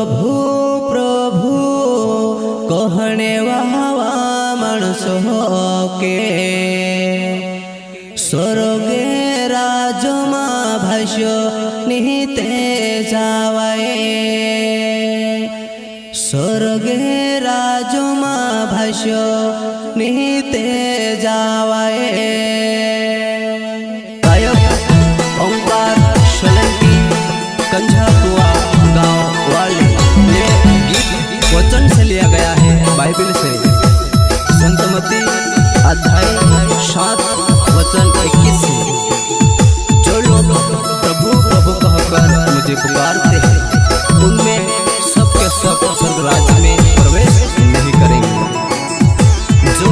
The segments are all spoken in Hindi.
प्रभु प्रभु कहने वावा मानसो के स्वर्गे राजमा भाष्य निहिते जावाए स्वर्गे राजमा भाष्य निहिते जावाए। वचन से लिया गया है बाइबल से संतमती अध्याय 7 वचन 21 से। जो लोग प्रभु प्रभु कहकर मुझे पुकारते हैं उनमें सबके सब स्वर्ग राज्य में प्रवेश नहीं करेंगे। जो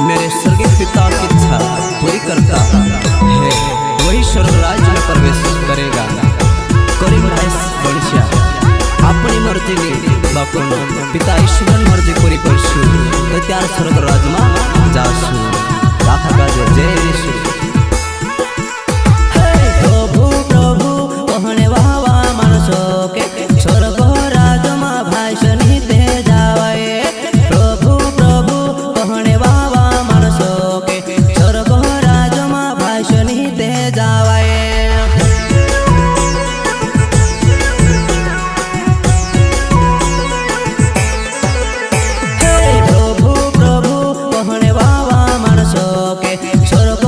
मेरे स्वर्गीय पिता की इच्छा पूरी करता है वही स्वर्ग राज्य में प्रवेश करेगा। अपनी मर्जी ने बापन पिता ईश्वर मर्जी पूरी करशु तो त्यार स्वर्ग राज में जाशु। राखा जय यीशु। प्रभु प्रभु कहने वावा मानसो के स्वर्ग राज में भाष्य निहिते जावाए। प्रभु प्रभु कहने वावा मानसो के स्वर्ग राज में भाष्य निहिते जावाए। स्वर्ग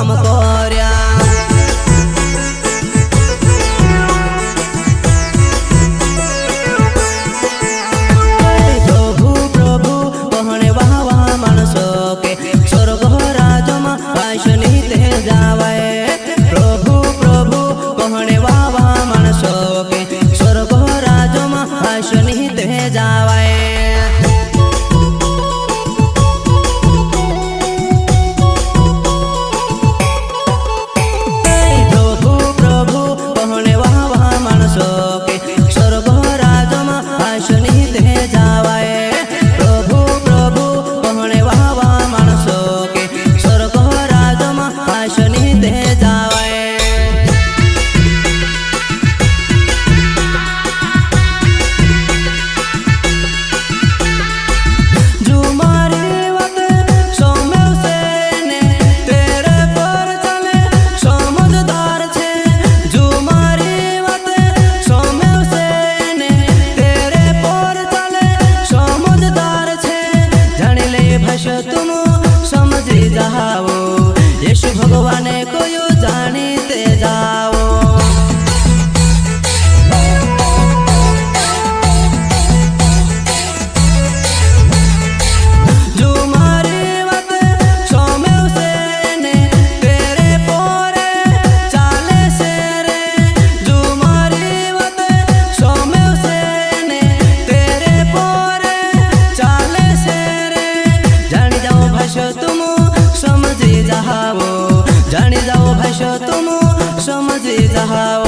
काम कर्या प्रभु प्रभु कहणे वाह वाह माणसो के स्वर्ग राजमा आशनी ते जावाए प्रभु प्रभु कहणे वाह वाह माणसो के स्वर्ग राजमा आशनी ते जावाए तुम समझी जाओ यीशु भगवान को यू जानीते जाओ जो मारी बात सोमे उसे ने तेरे पोरे चाले से रे जो मारी बात सोमे उसे ने तेरे पोरे चाले से रे जानी जाओ भाषा तुम समझी जाओ जानी जाओ भाषा तुम समझी जाओ